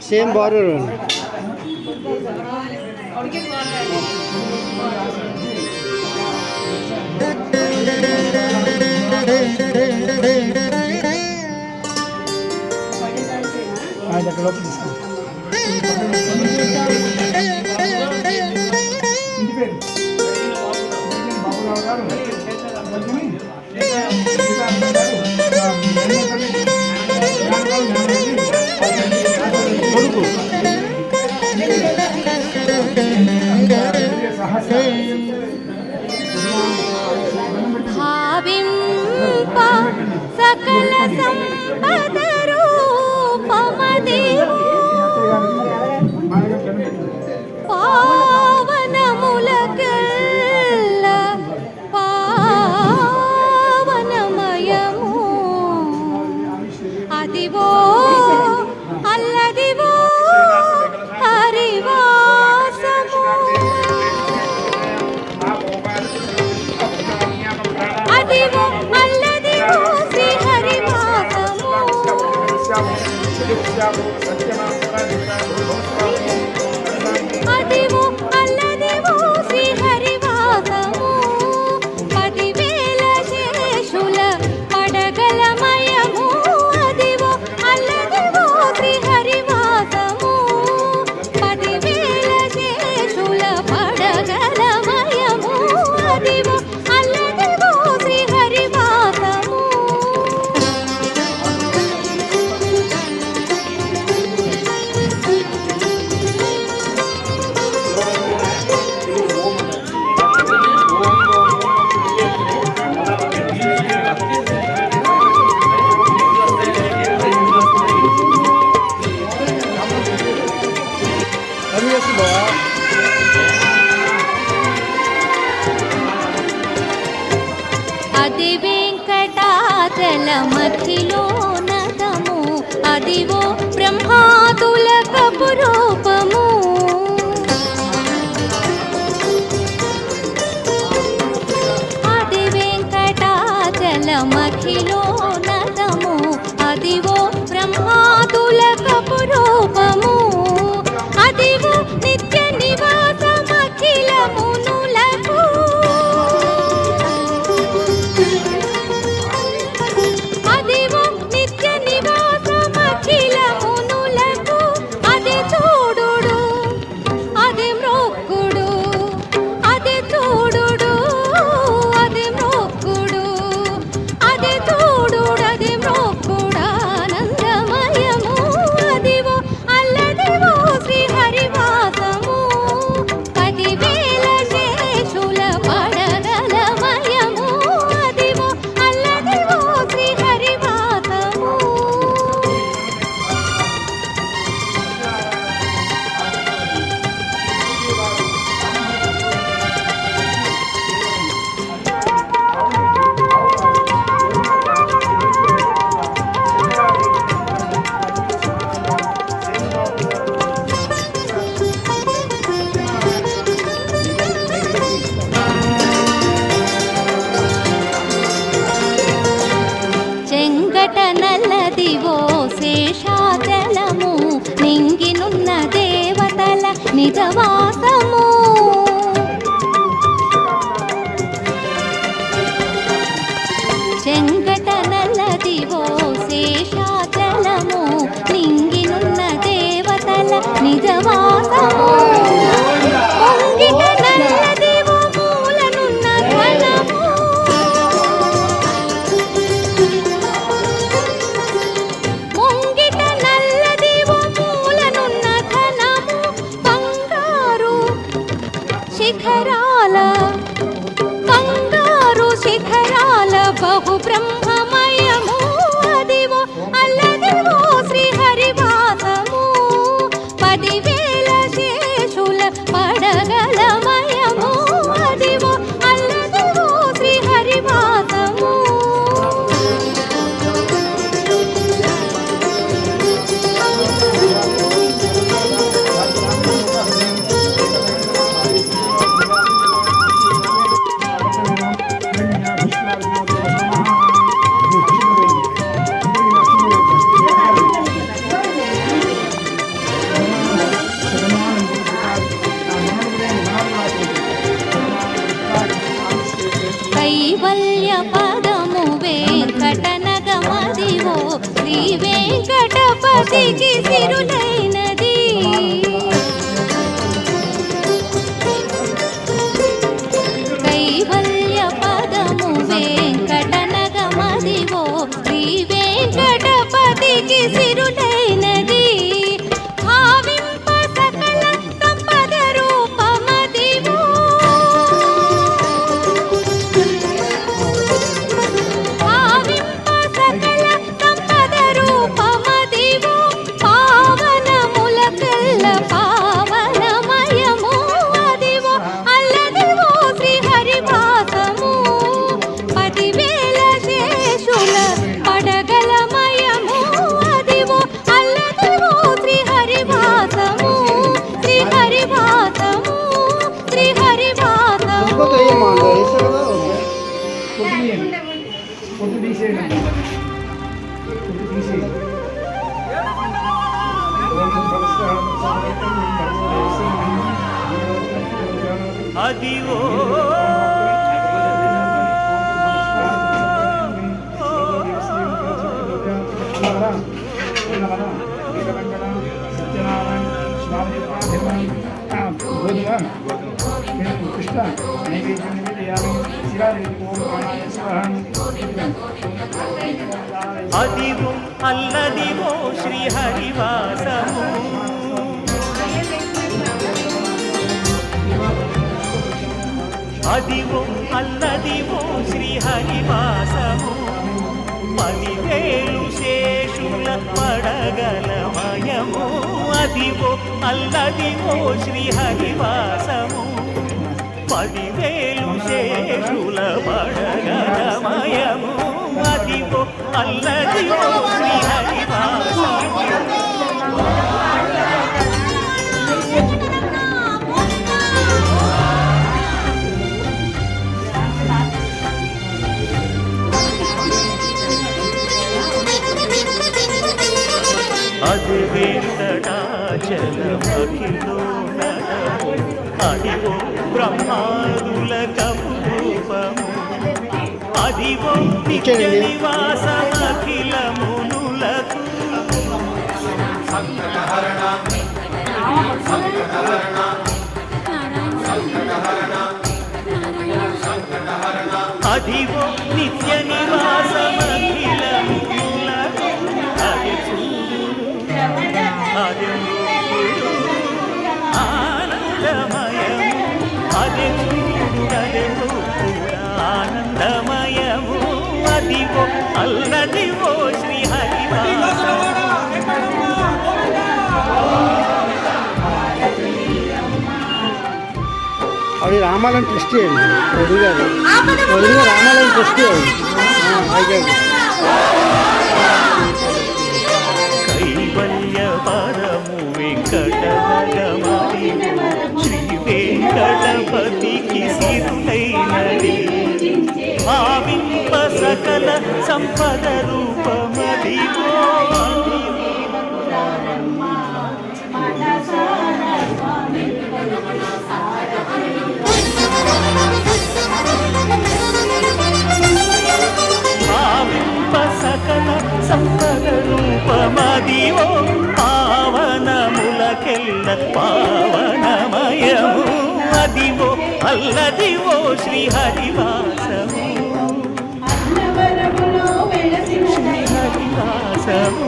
Same border అక్కడ లోపల తీసుకోండి. భావింప సకల సంపద రూపమదేవో పావనములకెల్ల పావనమయము అదివో అల్లదివో హరివాసము అదివో అల్లదివో శ్రీ హరివాసము అదివో అల్లదివో శ్రీ హరివాసము 10,000 శేషుల పడగలమయము అదివో అల్లదివో శ్రీ హరివాసము 10,000 శేషుల పడగలమయము అదివో అల్లదివో శ్రీ హరివాసము అది వెంకటాచలమఖిలో నతము అదివో బ్రహ్మాతులకపు రూపము అది వెంకటాచలమఖిలో నతము అదివో బ్రహ్మాతులకపు రూపము అదివో నిత్య నివాసమఖిల మునులకు అదివో నిత్య నివాసమఖిల మునులకు అది చూడుడు అది మ్రొక్కుడు అది చూడుడు అది మ్రొక్కుడు అది చూడుడు అది మ్రొక్కుడు ఆనందమయము అదివో అల్లదివో శ్రీ హరివాసము 10,000 శేషుల పడగలమయము అదివో అల్లదివో శ్రీ హరివాసము చెంగట నల్లదివో శేషాచలము నింగినున్న దేవతల నిజవాసము చెంగట నల్లదివో శేషాచలము నింగినున్న దేవతల నిజవాసము పొంగిట నల్లదివో మూలనున్న ఘనము ముంగిట నల్లదివో మూలనున్న ఘనము బంగారు వెంకటపతికి సిరులైనది కైవల్య పదము వెంకటనగమదివో శ్రీ వెంకటపతికి సిరులైనది భావింప సకల సంపద రూపమదివో భావింప సకల సంపద రూపమదివో పావనములకల్ల పావనమయము అదివో అల్లదివో శ్రీహరివాసము 10,000 శేషుల పడగలమయము అదివో అల్లదివో శ్రీహరివాసము శ్రీహరివాసము శ్రీహరివాసము ఇంకొక ఏమో వేసారు ఫోటో తీసేయండి ఫోటో తీసేయండి అదివో కృష్ణ అదివో అల్లదివో శ్రీహరివాసము అదివో అల్లదివో శ్రీహరివాసము 10,000 శేషుల పడగలమయము అదివో అల్లదివో శ్రీహరివాసము 10,000 శేషుల పడగలమయము అదివో అల్లదివో శ్రీహరివాసము అది వెంకటాచలమఖిలో నడము అదివో బ్రహ్మాదుల కపురూపము అదివో నిత్య నివాసమఖిలమునులకు అదివో నిత్య నివాసమఖిలమునులకు అది అది ఆనందమయము అది ఆనందమయము అదివో అల్లదివో శ్రీహరివాసము అవి రామాలను ట్రస్ట్ చేయండి వదిలిగారు రామాలను ట్రస్ట్ చేయండి కైవల్య పరము వెంకటనగమది శ్రీ వెంకటపతికి సిరులైనది భావింప సకల సంపద రూపమదివో భావింప సకల సంపద రూపమదివో పావనములకెల్ల పావనమయము అదివో అల్లదివో శ్రీహరివాసము శ్రీహరివాసము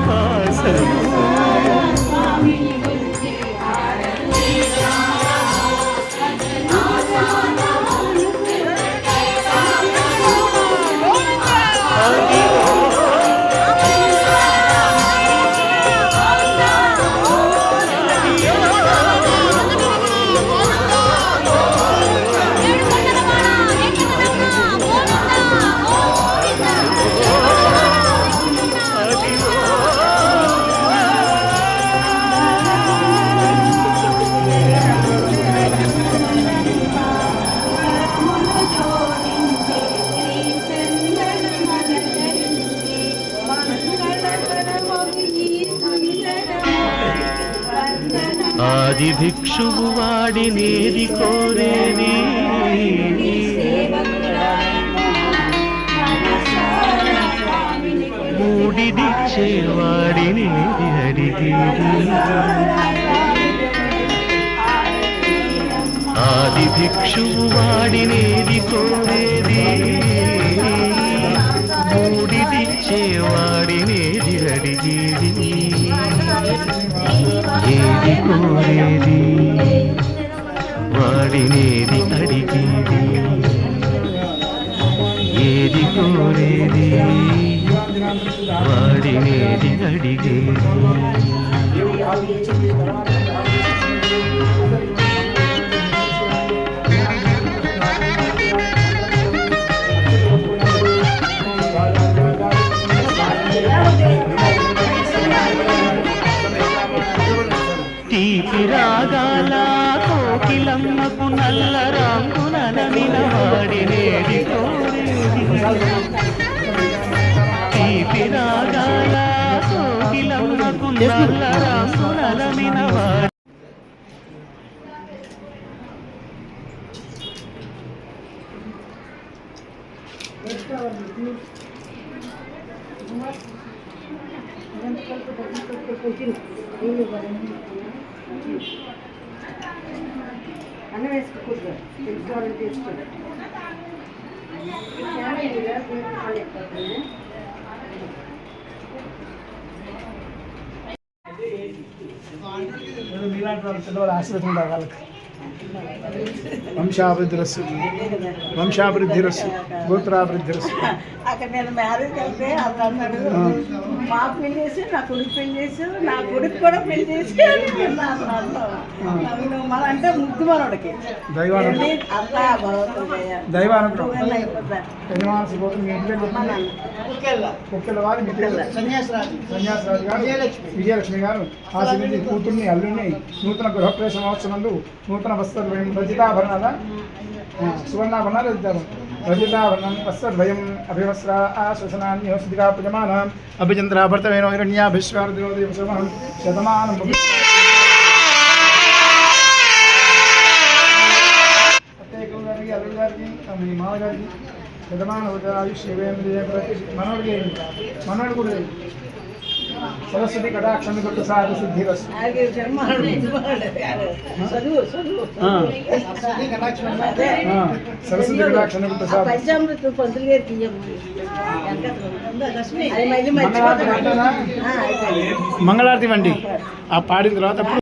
శ్రీహరివాసము ఆది భిక్షువు వాడినేది కోరేది బూడిదిచ్చేవాడిని అడిగేది ఆది భిక్షువు వాడినేది కోరేది బూడిదిచ్చేవాడినేది అడిగేది ఏది కోరేది వాడినేది అడిగేది ఏది కోరేది వాడినేది అడిగేది తీపి రాగాల కోకిలమ్మకు నల్ల రాంగునలమిన వాడినేది కోరేది తీపి రాగాల కోకిలమ్మకు నల్ల రాంగునలమిన వాడి అన్న వేసుకోకూడదు తెలుసుకోవాలని తీసుకోండి మీలాంటి వాళ్ళు పిల్లవాళ్ళు ఆశీర్వచనం ఉండాలి వాళ్ళకి వంశాభివృద్ధిరస్సు వంశాభివృద్ధిరస్సు గోత్రాభివృద్ధిరస్సు అక్కడ నేను మ్యారేజ్ వెళ్తే అతను అన్నాడు మాకు పెళ్లి చేసి నా కొడుకు పెళ్లి చేసి నా కొడుకు కూడా పెళ్లి చేసి మన అంటే ముగ్గు మనోడికి అంతా దైవానుగ్రహం యజమానసిపోతుంది మీ ఇంట్లో కుక్కెళ్ళ వారి సన్యాసరాజు గారు విజయలక్ష్మి గారు ఆశీర్వదించి కూతుర్ని అల్లుడిని నూతన గృహప్రవేశ మహోత్సవంలో నూతన వస్త్రద్వయం రజితాభరణాల సువర్ణాభరణాలు రజితారు రజితాభరణం వస్త్రద్వయం అభివస్త్ర ఆశ్వసనాన్యోస్తిగా పూజమానం అభిచంద్రాభర్తమేనో హిరణ్యాభిశ్వారదేవదేవ శతమానం అత్తయ్య గారికి అల్లుడు గారికి మీ మామగారికి శతమాన ఆయుష్యేంద్రియ మనోడు కూడా సరస్వతి కటాక్షం కొట్టు సాధు సిద్ధిరస్సు సరస్వతి కటాక్షం కొట్టు సాధు పంచామృత పంతులు గారికి మంగళారతి వండి ఆ పాడిన తర్వాత అప్పుడు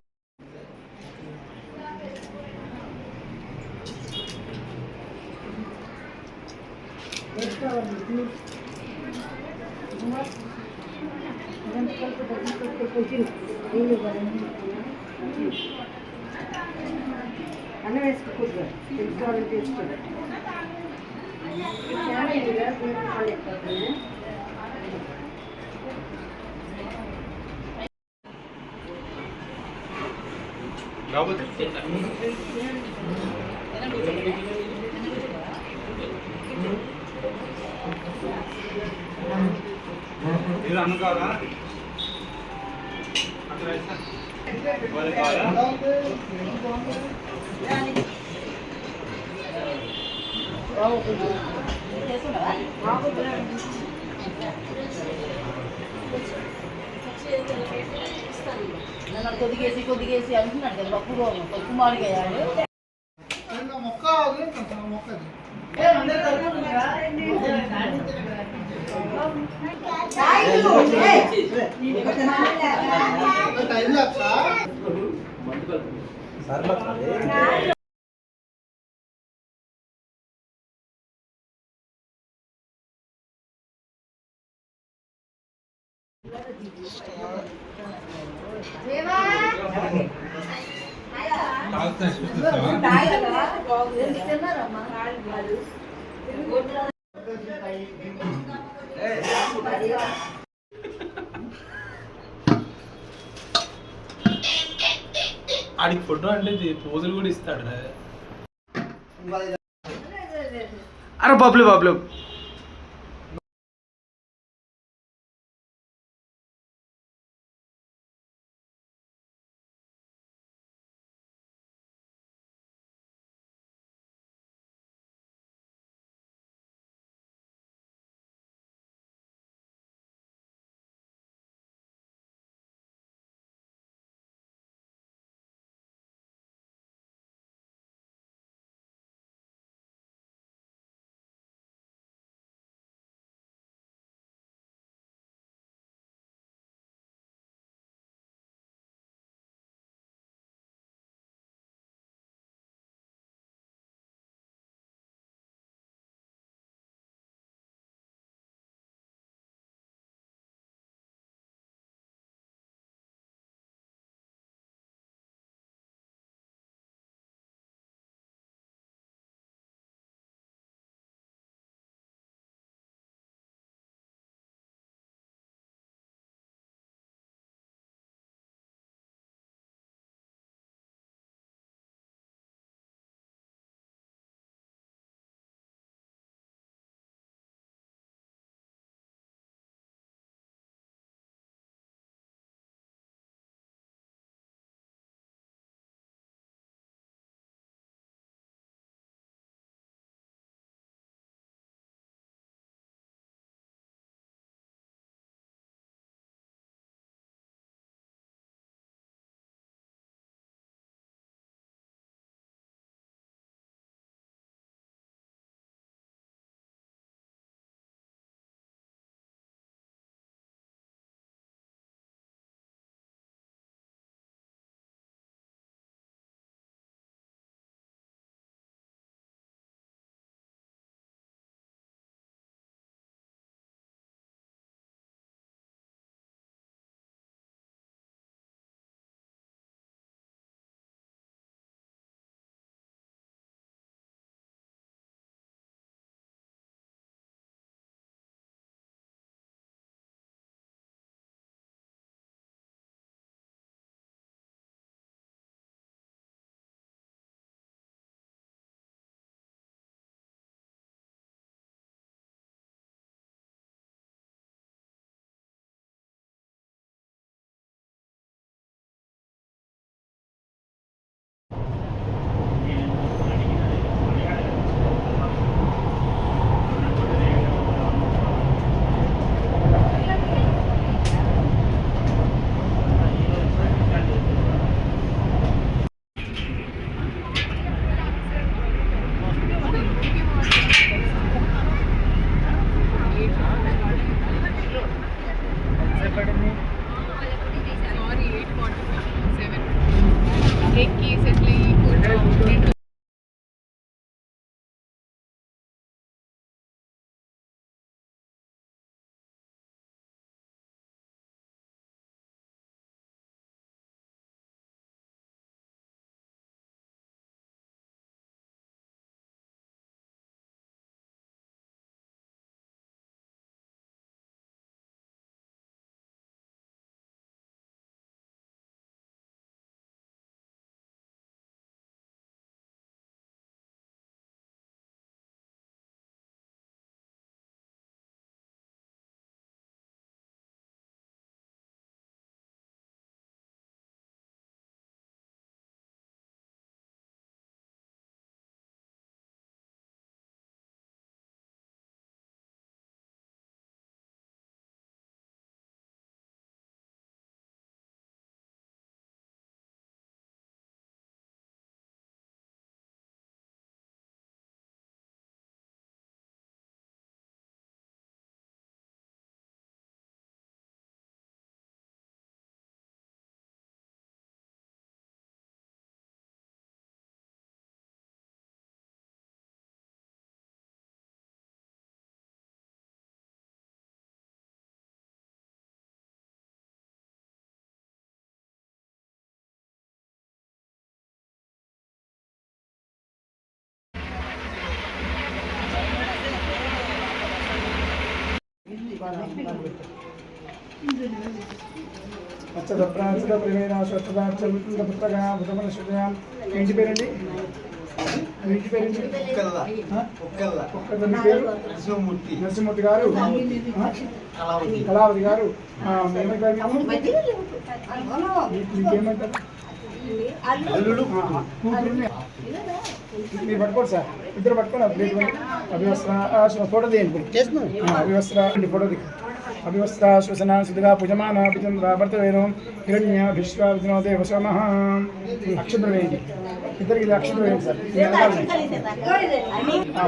అన్న వేసుకోకూడదు తెలుసుకోవాలని తీసుకోండి కొద్దిగేసి అంటున్నాడు కదా పప్పు మాడిగాయాడు ఆడికి ఫోటో అంటే పోజులు కూడా ఇస్తాడు. అరే బబ్లు మాట్లాడింది? ఇంటి పేరండి? ఇంటి పేరండి? నరసింహమూర్తి గారు, కళావతి గారు. మీకేమంటారు? మీరు పట్టుకోండి సార్, ఇద్దరు పట్టుకోండి. అభివస్త్ర ఫోటో తీయండి, అభివస్త్ర ఫోటో దిగు. అభివస్త్ర శ్వసన శుద్ధిగా పూజమాన భర్తవేను హిరణ్య విశ్వ దేవ సోమ అక్షంతలు వేయండి. ఇద్దరికి అక్షంతలు వేయండి సార్.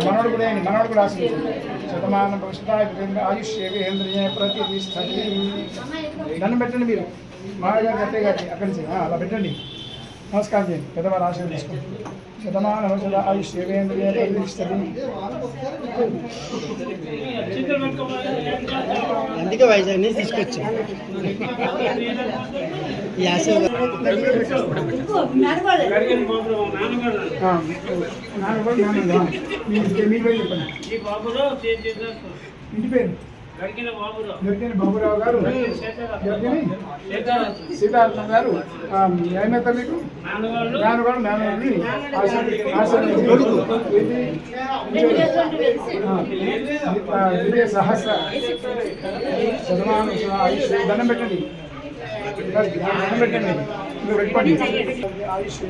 మనోడు కూడా వేయండి, మనోడు కూడా ఆశించండి. శతమాన భవిష్యత్తాయ ఆయుష్యేంద్రియ ప్రతిష్టతి. దండం పెట్టండి మీరు, మామగారు అత్తయ్య గారి అక్కడి నుంచి అలా పెట్టండి. నమస్కారం చేయండి, పెద్దవారు ఆశీర్వాదం తీసుకోండి. శతమాన భవిష్యత్ ఆయుష్యేంద్రియ ప్రతిష్టతి. అందుకే వైజాగ్ నుంచి తీసుకొచ్చాం. ఇంటి పేరు దొరికిన బాబురావు గారు, దొరికిన సీతారాం గారు. ఏమైతే మీకు నాన్నగారు నాన్నగారిని విజయ సహస్ర శతమాన ఆయుష్. దండం పెట్టండి, దండం పెట్టండి. మీరు పెట్టుకోండి. ఆయుష్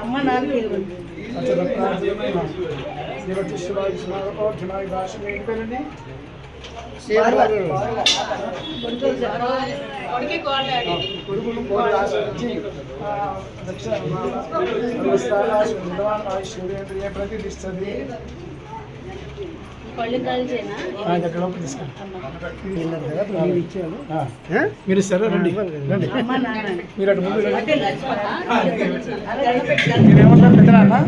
అమ్మ నాన్న కొడుకులు కోరి ఆశించి ప్రతిష్టది. మీరు ఇస్తారా? రండి రండి, మీరు అటు ముందు రండి. మీరేమంటారు పెద్దనా?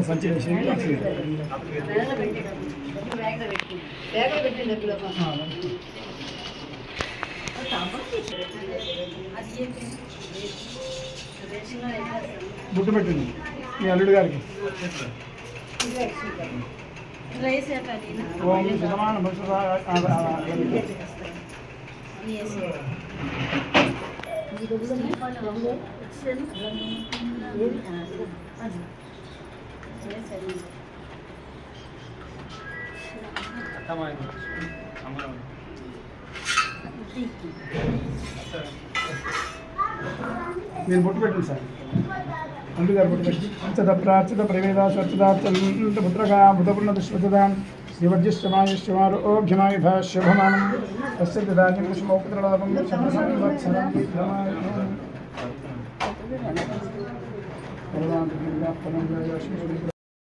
సంచి బుట్టు పెట్టండి మీ అల్లుడు గారికి. ఓం శతమాన మీరు బొట్టు పెట్టండి సార్ అందు గారు బొట్టు పెట్టి అచ్చత ప్రాచ్యత ప్రవేద స్వచ్ఛదాచంత పుత్రగా మృతపూర్ణ దుష్పదాం శ్రీవర్జిష్టమాయుష్యమారోగ్యమాయ భాష్యభమానం తస్య దాని కుసుమోపుత్రలాభం సంవత్సరం